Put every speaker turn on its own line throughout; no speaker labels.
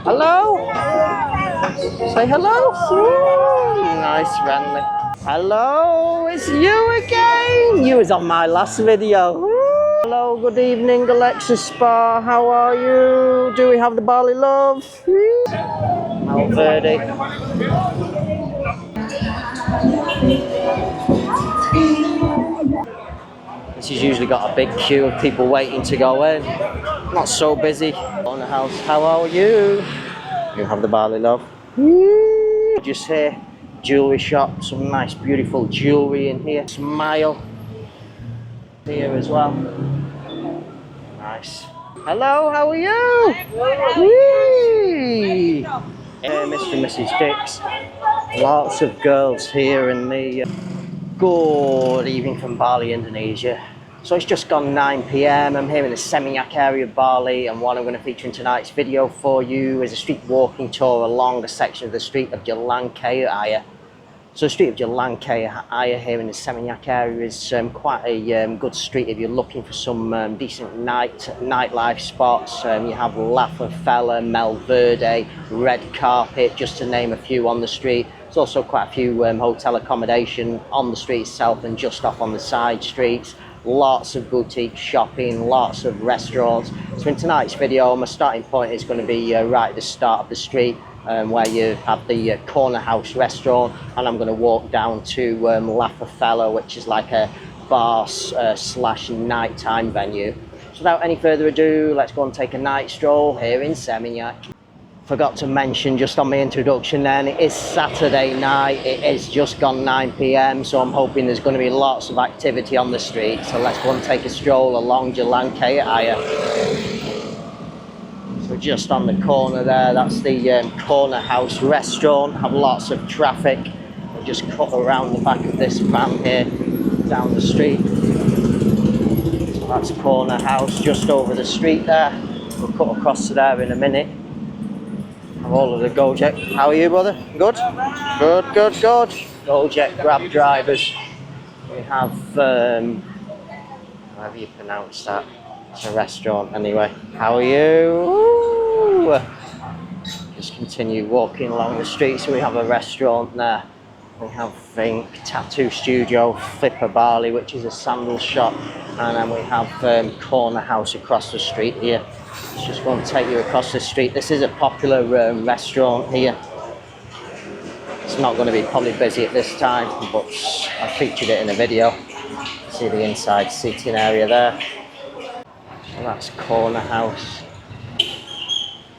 Hello? Say hello. Ooh, nice, friendly. Hello, it's you again. You was on my last video. Ooh. Hello, good evening, Alexa Spa. How are you? Do we have the Bali love? Mount Verde. This has usually got a big queue of people waiting to go in. Not so busy. On the house, how are you? You have the Bali love. Just here, jewellery shop, some nice beautiful jewellery in here. Smile here as well. Nice. Hello, how are you? Whee! Mr. and Mrs. Dix. Lots of girls here in the good evening from Bali, Indonesia. So it's just gone 9 p.m. I'm here in the Seminyak area of Bali, and what I'm going to feature in tonight's video for you is a street walking tour along a section of the street of Jalan Kayu Aya. So the street of Jalan Kayu Aya here in the Seminyak area is quite a good street if you're looking for some decent nightlife spots. You have Lafafella, Mel Verde, Red Carpet, just to name a few on the street. There's also quite a few hotel accommodation on the street itself and just off on the side streets. Lots of boutique shopping, lots of restaurants. So in tonight's video, my starting point is going to be right at the start of the street, where you have the corner house restaurant, and I'm going to walk down to Lafafella, which is like a bar slash nighttime venue. So without any further ado, let's go and take a night stroll here in Seminyak. Forgot to mention just on my introduction then, it is Saturday night, it is just gone 9 p.m, so I'm hoping there's going to be lots of activity on the street. So let's go and take a stroll along Jalan Kayu Aya. So just on the corner there, that's the corner house restaurant. Have lots of traffic. We'll just cut around the back of this van here down the street. So that's corner house just over the street there. We'll cut across to there in a minute. Have all of the Gojek. How are you, brother? Good? Good, good, good. Gojek grab drivers. We have however you pronounce that. It's a restaurant anyway. How are you? Ooh. Just continue walking along the street. So we have a restaurant there. We have Tattoo Studio, Flipper Bali, which is a sandal shop. And then we have Corner House across the street here. Let's just go and take you across the street. This is a popular restaurant here. It's not going to be probably busy at this time, but I featured it in a video. See the inside seating area there. So that's Corner House. You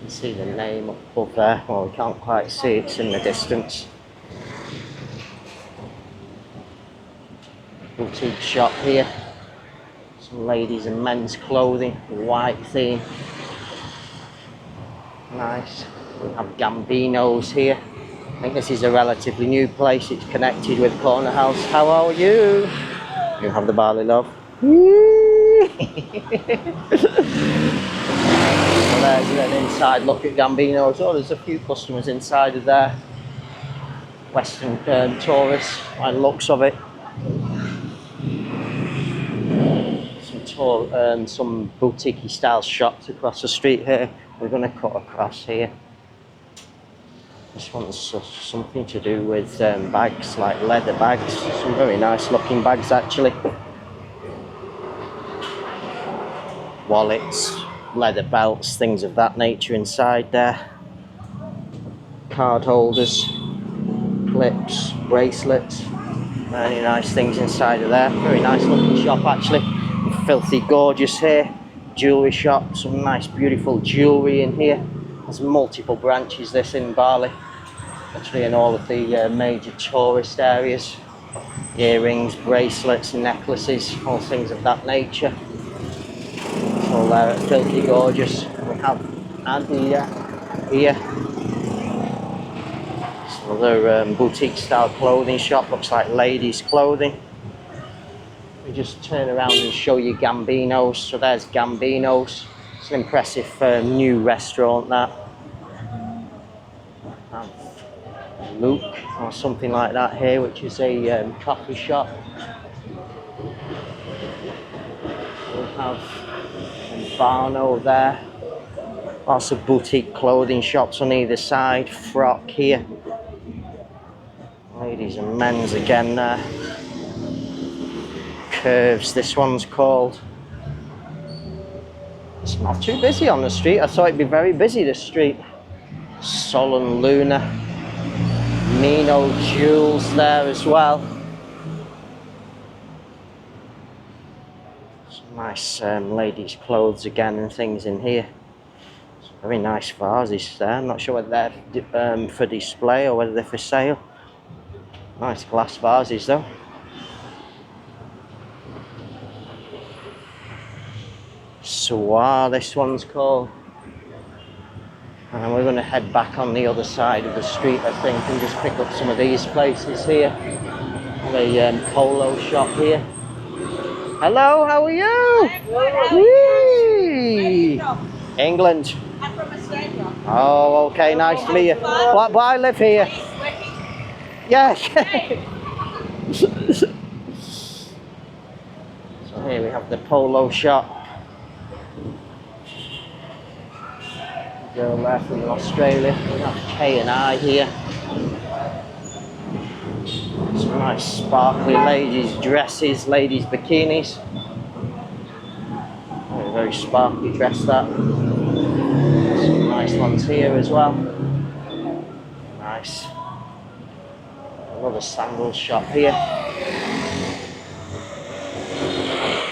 can see the name up above there. Well, we can't quite see it, it's in the distance. Boutique shop here. Some ladies and men's clothing, white theme. Nice. We have Gambinos here. I think this is a relatively new place. It's connected with Corner House. How are you? You have the Bali love. So there's an inside look at Gambinos. Oh, there's a few customers inside of there. Western tourists, by the looks of it. Some boutique style shops across the street here. We're going to cut across here. This one's something to do with bags, like leather bags. Some very nice looking bags actually. Wallets, leather belts, things of that nature inside there. Card holders, clips, bracelets. Very nice things inside of there. Very nice looking shop actually. Filthy gorgeous here. Jewellery shop, some nice beautiful jewellery in here. There's multiple branches this in Bali. Actually in all of the major tourist areas. Earrings, bracelets, necklaces, all things of that nature. It's all there at Filthy Gorgeous. We have Adia here. It's another boutique style clothing shop, looks like ladies clothing. We just turn around and show you Gambinos. So there's Gambinos. It's an impressive new restaurant that. Luke or something like that here, which is a coffee shop. We have Barno there. Lots of boutique clothing shops on either side. Frock here. Ladies and men's again there. Curves, this one's called. It's not too busy on the street. I thought it'd be very busy, this street. Sol and Luna. Mino Jewels there as well. Some nice ladies' clothes again and things in here. Some very nice vases there. I'm not sure whether they're for display or whether they're for sale. Nice glass vases though. Soir, this one's called. And we're going to head back on the other side of the street, I think, and just pick up some of these places here. The polo shop here. Hello, how are you? Whee! England.
I'm from Australia.
Oh, okay, nice to meet you. But I live here. Yeah. So here we have the polo shop. Girl there from Australia. We have K&I here. Some nice sparkly ladies' dresses, ladies' bikinis. Very, very sparkly dress that. Some nice ones here as well. Nice. Another sandal shop here.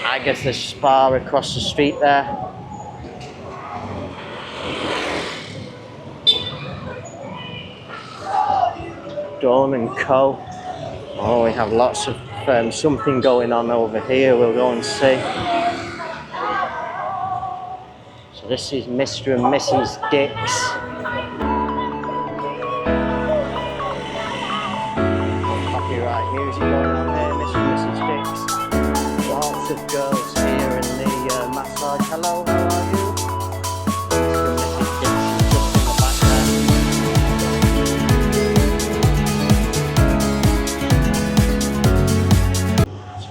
Agatha Spa across the street there. Dawn & Co. Oh, we have lots of something going on over here. We'll go and see. So this is Mr. and Mrs. Dick's. Copyright music going on there, Mr. and Mrs. Dick's. Lots of girls here in the massage. Hello, how are you?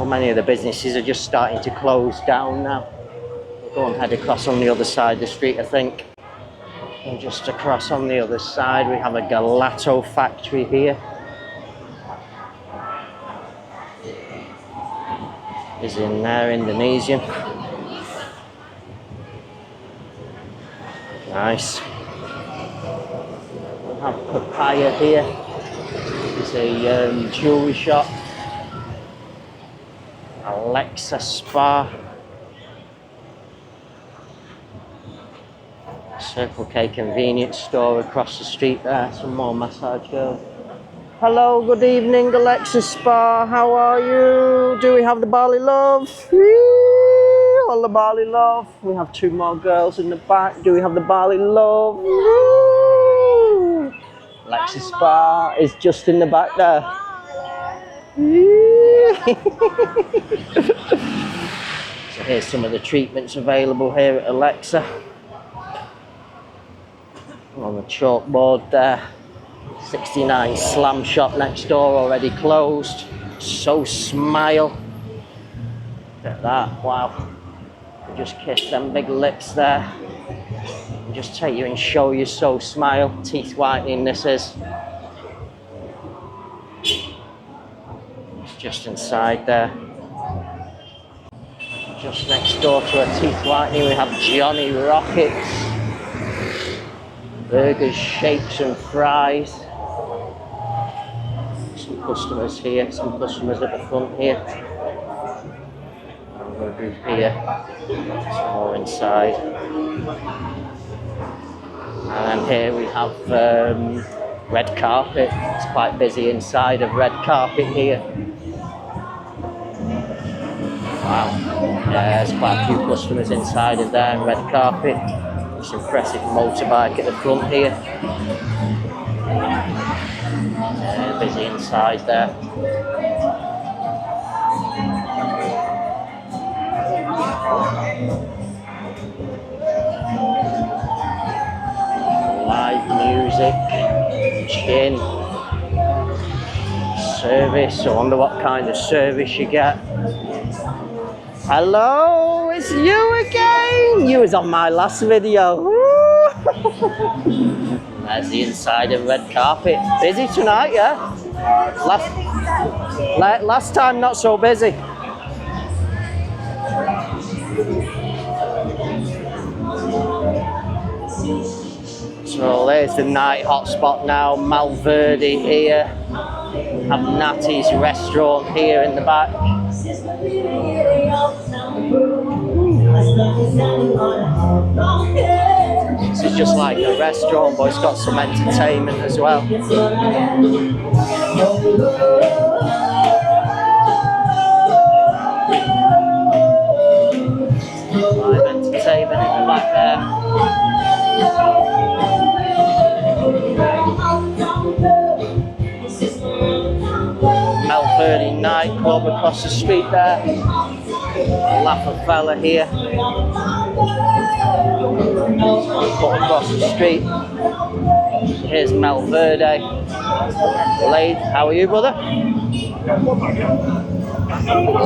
Many of the businesses are just starting to close down now. We'll go and head across on the other side of the street, I think. And just across on the other side we have a gelato factory here. Is in there, Indonesian. Nice. We have Papaya here. It's a jewelry shop. Alexa Spa. Circle K convenience store across the street there. Some more massage girls. Hello, good evening, Alexa Spa. How are you? Do we have the Bali love? Whee! All the Bali love. We have two more girls in the back. Do we have the Bali love? Woo! Alexa Spa is just in the back there. So here's some of the treatments available here at Alexa. On the chalkboard there. 69 Slam shop next door, already closed. So Smile. Look at that, wow. Just kiss them big lips there. And just take you and show you So Smile. Teeth whitening this is. Just inside there. Just next door to a teeth whitening we have Johnny Rockets. Burgers, shakes and fries. Some customers here, some customers at the front here. Another group here. Some more inside. And here we have red carpet. It's quite busy inside of red carpet here. Wow, yeah, there's quite a few customers inside of there in red carpet. This impressive motorbike at the front here. Yeah, busy inside there. Live music, gin, service. I wonder what kind of service you get. Hello, it's you again. You was on my last video. There's the inside of red carpet. Busy tonight, yeah? Last time not so busy. So there's the night hotspot now, Malverde here. Have Natty's restaurant here in the back. This is just like a restaurant, but it's got some entertainment as well. Live entertainment in the back there. Malverde nightclub across the street there. Lapa fella here. Put across the street. Here's Malverde. How are you, brother?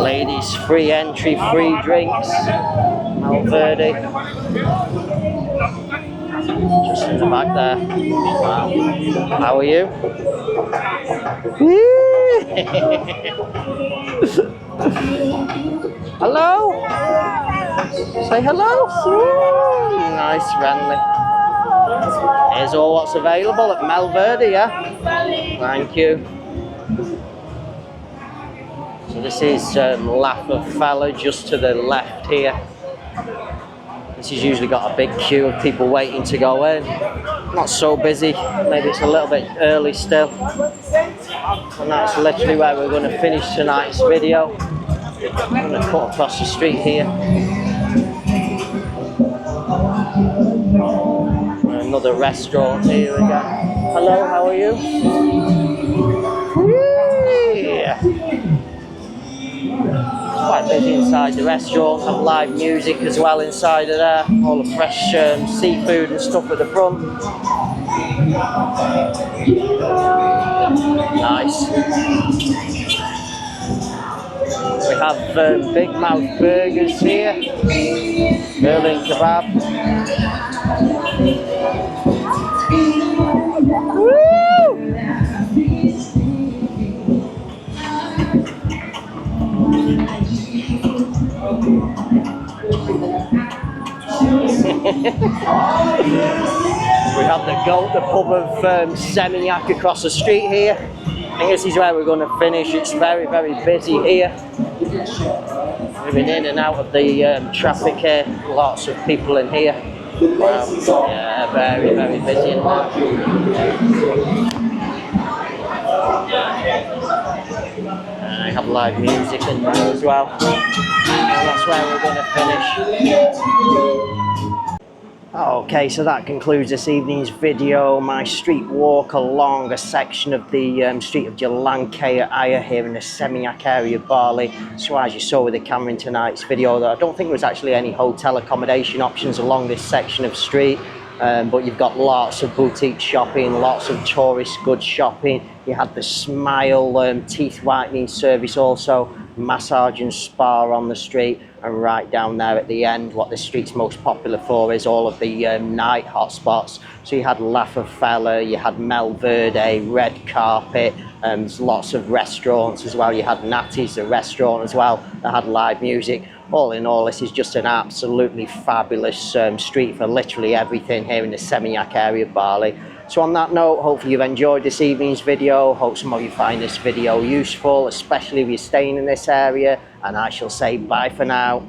Ladies, free entry, free drinks. Malverde. Just in the back there. Wow. How are you? Hello? Say hello? Ooh, nice, friendly. Here's all what's available at Malverde, yeah? Thank you. So this is Lapa Fella just to the left here. This has usually got a big queue of people waiting to go in. Not so busy, maybe it's a little bit early still. And that's literally where we're going to finish tonight's video. I'm going to cut across the street here. Another restaurant here again. Hello, how are you? Yeah. Quite busy inside the restaurant, have live music as well inside of there, all the fresh seafood and stuff at the front. Nice. We have Big Mouth Burgers here, Berlin Kebab. Woo! We have the pub of Seminyak across the street here. I think this is where we're going to finish. It's very, very busy here. Moving in and out of the traffic here. Lots of people in here. Wow. Yeah, very, very busy in there. I have live music in there as well. And that's where we're going to finish. Okay, so that concludes this evening's video. My street walk along a section of the street of Jalan Kayu Aya here in the Seminyak area of Bali. So as you saw with the camera in tonight's video, I don't think there was actually any hotel accommodation options along this section of street. But you've got lots of boutique shopping, lots of tourist goods shopping. You had the Smile teeth whitening service also, massage and spa on the street, and right down there at the end, what the street's most popular for is all of the night hotspots. So you had Lapa Fella, you had Malverde, red carpet, there's lots of restaurants as well. You had Natty's, the restaurant as well, that had live music. All in all, this is just an absolutely fabulous street for literally everything here in the Seminyak area of Bali. So on that note, hopefully you've enjoyed this evening's video. Hope some of you find this video useful, especially if you're staying in this area. And I shall say bye for now.